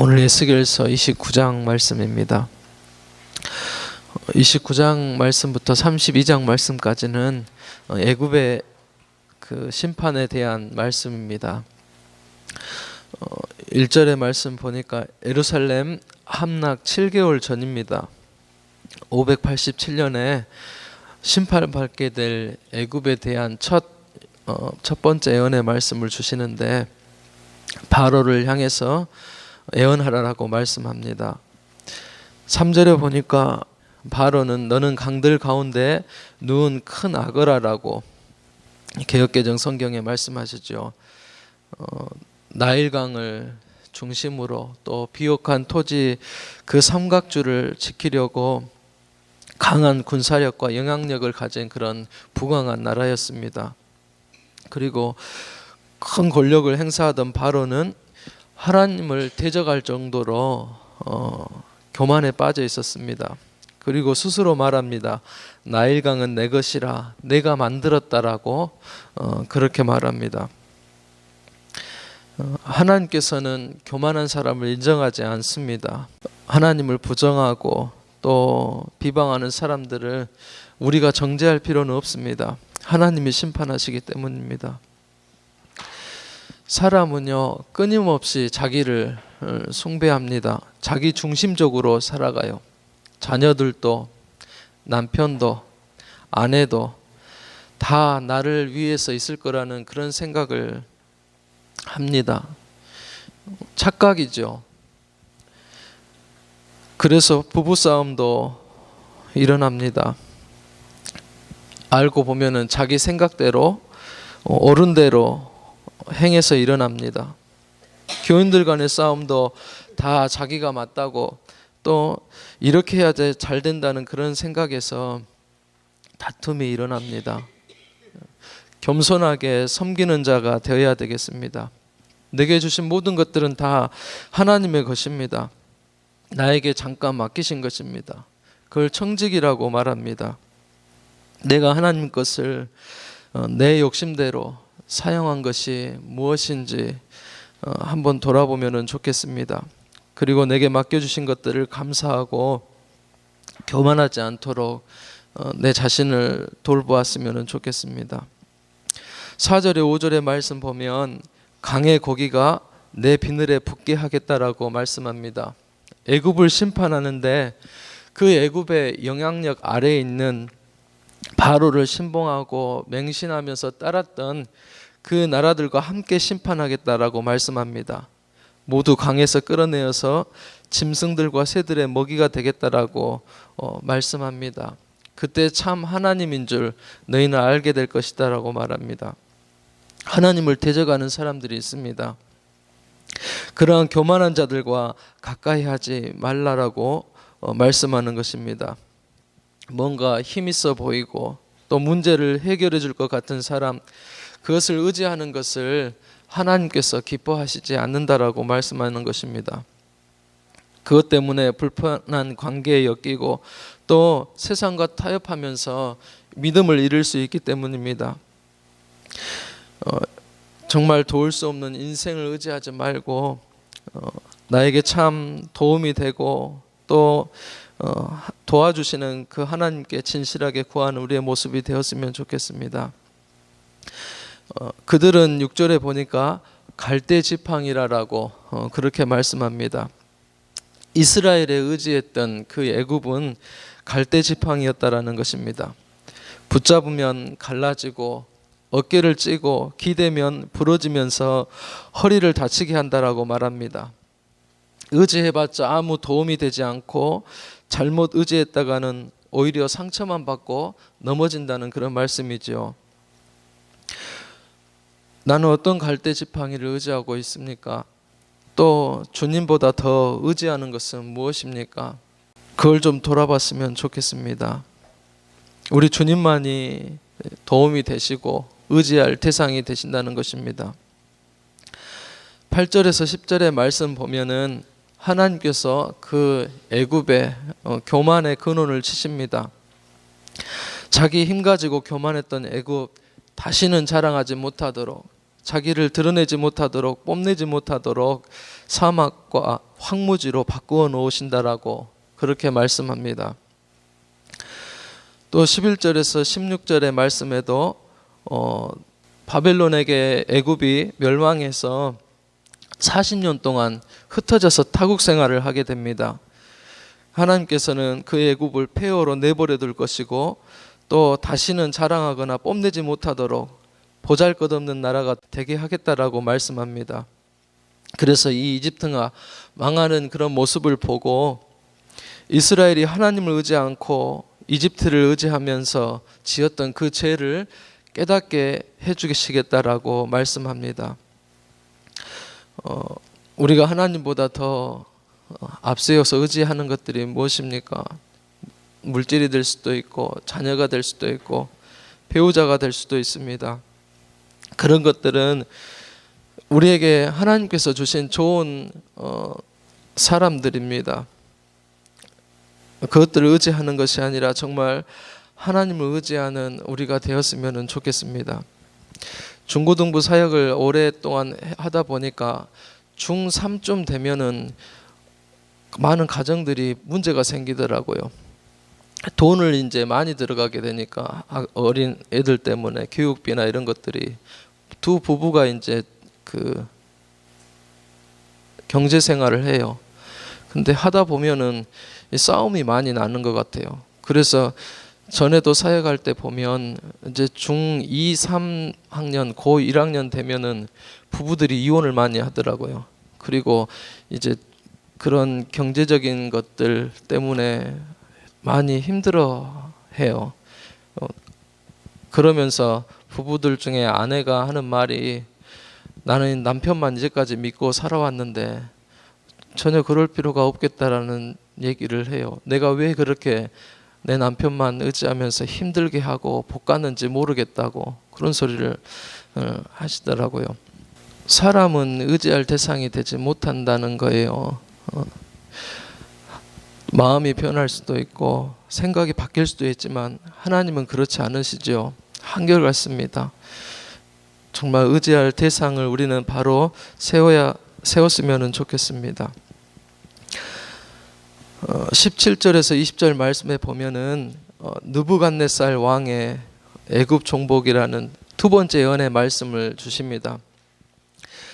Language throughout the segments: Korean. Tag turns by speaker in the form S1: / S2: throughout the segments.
S1: 오늘 에스겔서 29장 말씀입니다. 29장 말씀부터 32장 말씀까지는 애굽의 그 심판에 대한 말씀입니다. 1절의 말씀 보니까 예루살렘 함락 7개월 전입니다. 587년에 심판받게 될 애굽에 대한 첫 번째 예언의 말씀을 주시는데 바로를 향해서 예언하라라고 말씀합니다. 3절에 보니까 바로는 너는 강들 가운데 누운 큰 악어라라고 개역개정 성경에 말씀하시죠. 나일강을 중심으로 또 비옥한 토지 그 삼각주를 지키려고 강한 군사력과 영향력을 가진 그런 부강한 나라였습니다. 그리고 큰 권력을 행사하던 바로는 하나님을 대적할 정도로 교만에 빠져 있었습니다. 그리고 스스로 말합니다. 나일강은 내 것이라 내가 만들었다라고 그렇게 말합니다. 하나님께서는 교만한 사람을 인정하지 않습니다. 하나님을 부정하고 또 비방하는 사람들을 우리가 정죄할 필요는 없습니다. 하나님이 심판하시기 때문입니다. 사람은요 끊임없이 자기를 숭배합니다. 자기 중심적으로 살아가요. 자녀들도 남편도 아내도 다 나를 위해서 있을 거라는 그런 생각을 합니다. 착각이죠. 그래서 부부싸움도 일어납니다. 알고 보면은 자기 생각대로 옳은 대로 행해서 일어납니다. 교인들 간의 싸움도 다 자기가 맞다고 또 이렇게 해야 잘 된다는 그런 생각에서 다툼이 일어납니다. 겸손하게 섬기는 자가 되어야 되겠습니다. 내게 주신 모든 것들은 다 하나님의 것입니다. 나에게 잠깐 맡기신 것입니다. 그걸 청직이라고 말합니다. 내가 하나님 것을 내 욕심대로 사용한 것이 무엇인지 한번 돌아보면 좋겠습니다. 그리고 내게 맡겨주신 것들을 감사하고 교만하지 않도록 내 자신을 돌보았으면 좋겠습니다. 4절에 5절의 말씀 보면 강의 고기가 내 비늘에 붙게 하겠다라고 말씀합니다. 애굽을 심판하는데 그 애굽의 영향력 아래에 있는 바로를 신봉하고 맹신하면서 따랐던 그 나라들과 함께 심판하겠다라고 말씀합니다. 모두 강에서 끌어내어서 짐승들과 새들의 먹이가 되겠다라고 말씀합니다. 그때 참 하나님인 줄 너희는 알게 될 것이다 라고 말합니다. 하나님을 대적하는 사람들이 있습니다. 그러한 교만한 자들과 가까이 하지 말라라고 말씀하는 것입니다. 뭔가 힘있어 보이고 또 문제를 해결해 줄 것 같은 사람, 그것을 의지하는 것을 하나님께서 기뻐하시지 않는다라고 말씀하는 것입니다. 그것 때문에 불편한 관계에 엮이고 또 세상과 타협하면서 믿음을 잃을 수 있기 때문입니다. 정말 도울 수 없는 인생을 의지하지 말고 나에게 참 도움이 되고 또 도와주시는 그 하나님께 진실하게 구하는 우리의 모습이 되었으면 좋겠습니다. 그들은 6절에 보니까 갈대 지팡이라고 그렇게 말씀합니다. 이스라엘에 의지했던 그 애굽은 갈대 지팡이였다라는 것입니다. 붙잡으면 갈라지고 어깨를 찌고 기대면 부러지면서 허리를 다치게 한다라고 말합니다. 의지해봤자 아무 도움이 되지 않고 잘못 의지했다가는 오히려 상처만 받고 넘어진다는 그런 말씀이죠. 나는 어떤 갈대 지팡이를 의지하고 있습니까? 또 주님보다 더 의지하는 것은 무엇입니까? 그걸 좀 돌아봤으면 좋겠습니다. 우리 주님만이 도움이 되시고 의지할 대상이 되신다는 것입니다. 8절에서 10절의 말씀 보면은 하나님께서 그 애굽의 교만의 근원을 치십니다. 자기 힘 가지고 교만했던 애굽 다시는 자랑하지 못하도록, 자기를 드러내지 못하도록, 뽐내지 못하도록 사막과 황무지로 바꾸어 놓으신다라고 그렇게 말씀합니다. 또 11절에서 16절의 말씀에도 바벨론에게 애굽이 멸망해서 40년 동안 흩어져서 타국 생활을 하게 됩니다. 하나님께서는 그 애굽을 폐허로 내버려 둘 것이고 또 다시는 자랑하거나 뽐내지 못하도록 보잘것없는 나라가 되게 하겠다라고 말씀합니다. 그래서 이 이집트가 망하는 그런 모습을 보고 이스라엘이 하나님을 의지 않고 이집트를 의지하면서 지었던 그 죄를 깨닫게 해주시겠다라고 말씀합니다. 우리가 하나님보다 더 앞세워서 의지하는 것들이 무엇입니까? 물질이 될 수도 있고 자녀가 될 수도 있고 배우자가 될 수도 있습니다. 그런 것들은 우리에게 하나님께서 주신 좋은 사람들입니다. 그것들을 의지하는 것이 아니라 정말 하나님을 의지하는 우리가 되었으면 좋겠습니다. 중고등부 사역을 오랫동안 하다 보니까 중3쯤 되면은 많은 가정들이 문제가 생기더라고요. 돈을 이제 많이 들어가게 되니까 어린 애들 때문에 교육비나 이런 것들이 두 부부가 이제 그 경제 생활을 해요. 근데 하다 보면은 싸움이 많이 나는 것 같아요. 그래서 전에도 사역할 때 보면 이제 중2, 3학년, 고 1학년 되면은 부부들이 이혼을 많이 하더라고요. 그리고 이제 그런 경제적인 것들 때문에 많이 힘들어 해요. 그러면서 부부들 중에 아내가 하는 말이 나는 남편만 이제까지 믿고 살아왔는데 전혀 그럴 필요가 없겠다라는 얘기를 해요. 내가 왜 그렇게 내 남편만 의지하면서 힘들게 하고 볶았는지 모르겠다고 그런 소리를 하시더라고요. 사람은 의지할 대상이 되지 못한다는 거예요. 마음이 변할 수도 있고 생각이 바뀔 수도 있지만 하나님은 그렇지 않으시죠. 한결같습니다. 정말 의지할 대상을 우리는 바로 세웠으면 좋겠습니다. 17절에서 20절 말씀에 보면은 느부갓네살 왕의 애굽 종복이라는 두 번째 예언의 말씀을 주십니다.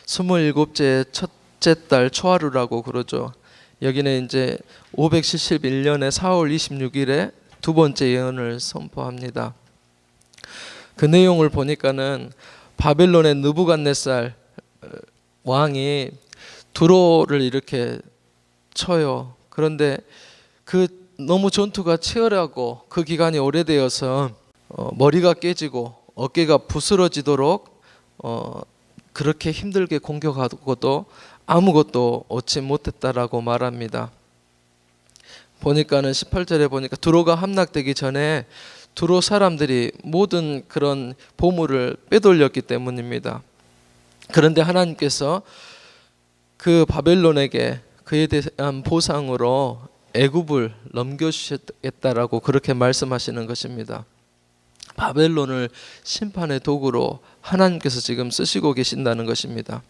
S1: 27째 첫째 달 초하루라고 그러죠. 여기는 이제 571년의 4월 26일에 두 번째 예언을 선포합니다. 그 내용을 보니까는 바벨론의 느부갓네살 왕이 두로를 이렇게 쳐요. 그런데 그 너무 전투가 치열하고 그 기간이 오래되어서 머리가 깨지고 어깨가 부스러지도록 그렇게 힘들게 공격하고도 아무것도 얻지 못했다라고 말합니다. 보니까는 18절에 보니까 두로가 함락되기 전에 두로 사람들이 모든 그런 보물을 빼돌렸기 때문입니다. 그런데 하나님께서 그 바벨론에게 그에 대한 보상으로 애굽을 넘겨주셨겠다라고 그렇게 말씀하시는 것입니다. 바벨론을 심판의 도구로 하나님께서 지금 쓰시고 계신다는 것입니다.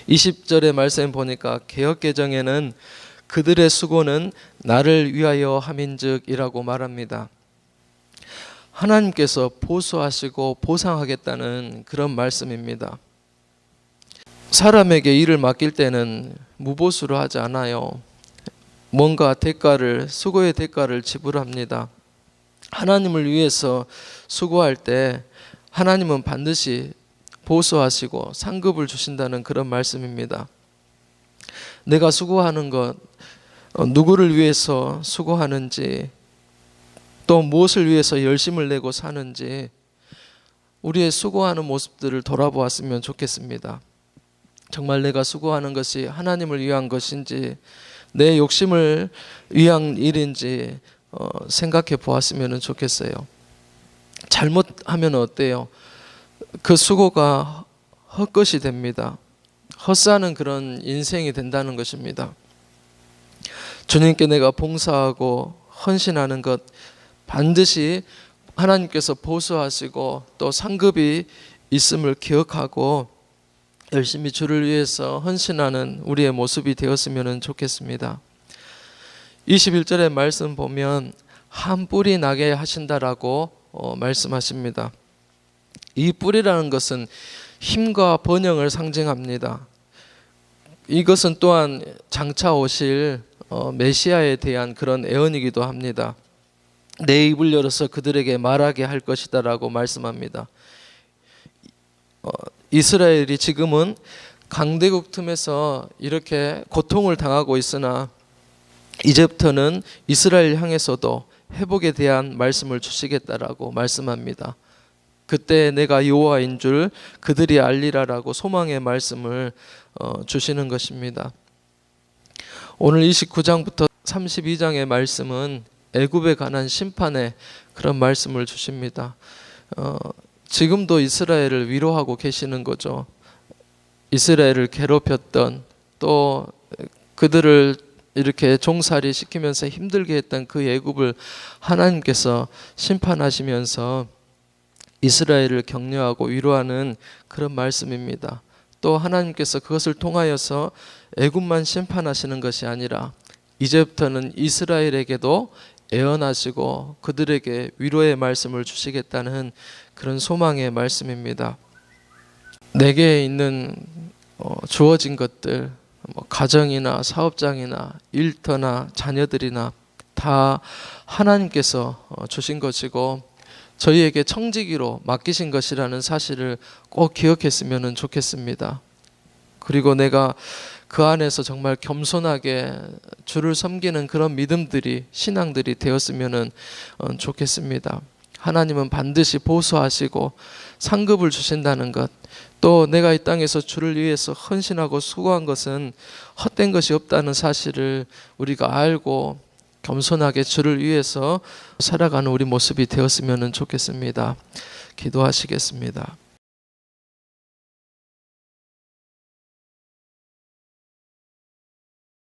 S1: 20절의 말씀 보니까 개역개정에는 그들의 수고는 나를 위하여 함인즉이라고 말합니다. 하나님께서 보수하시고 보상하겠다는 그런 말씀입니다. 사람에게 일을 맡길 때는 무보수로 하지 않아요. 뭔가 수고의 대가를 지불합니다. 하나님을 위해서 수고할 때 하나님은 반드시 보수하시고 상급을 주신다는 그런 말씀입니다. 내가 수고하는 것, 누구를 위해서 수고하는지, 또 무엇을 위해서 열심을 내고 사는지 우리의 수고하는 모습들을 돌아보았으면 좋겠습니다. 정말 내가 수고하는 것이 하나님을 위한 것인지 내 욕심을 위한 일인지 생각해 보았으면 좋겠어요. 잘못하면 어때요? 그 수고가 헛것이 됩니다. 헛사는 그런 인생이 된다는 것입니다. 주님께 내가 봉사하고 헌신하는 것 반드시 하나님께서 보수하시고 또 상급이 있음을 기억하고 열심히 주를 위해서 헌신하는 우리의 모습이 되었으면 좋겠습니다. 21절의 말씀 보면 한 뿔이 나게 하신다라고 말씀하십니다. 이 뿔이라는 것은 힘과 번영을 상징합니다. 이것은 또한 장차 오실 메시아에 대한 그런 예언이기도 합니다. 내 입을 열어서 그들에게 말하게 할 것이다 라고 말씀합니다. 이스라엘이 지금은 강대국 틈에서 이렇게 고통을 당하고 있으나 이제부터는 이스라엘 향해서도 회복에 대한 말씀을 주시겠다라고 말씀합니다. 그때 내가 여호와인 줄 그들이 알리라라고 소망의 말씀을 주시는 것입니다. 오늘 29장부터 32장의 말씀은 애굽에 관한 심판의 그런 말씀을 주십니다. 지금도 이스라엘을 위로하고 계시는 거죠. 이스라엘을 괴롭혔던 또 그들을 이렇게 종살이 시키면서 힘들게 했던 그 애굽을 하나님께서 심판하시면서 이스라엘을 격려하고 위로하는 그런 말씀입니다. 또 하나님께서 그것을 통하여서 애굽만 심판하시는 것이 아니라 이제부터는 이스라엘에게도 예언하시고 그들에게 위로의 말씀을 주시겠다는 그런 소망의 말씀입니다. 내게 있는 주어진 것들, 가정이나 사업장이나 일터나 자녀들이나 다 하나님께서 주신 것이고 저희에게 청지기로 맡기신 것이라는 사실을 꼭 기억했으면 좋겠습니다. 그리고 내가 그 안에서 정말 겸손하게 주를 섬기는 그런 믿음들이 신앙들이 되었으면 좋겠습니다. 하나님은 반드시 보수하시고 상급을 주신다는 것, 또 내가 이 땅에서 주를 위해서 헌신하고 수고한 것은 헛된 것이 없다는 사실을 우리가 알고 겸손하게 주를 위해서 살아가는 우리 모습이 되었으면 좋겠습니다. 기도하시겠습니다.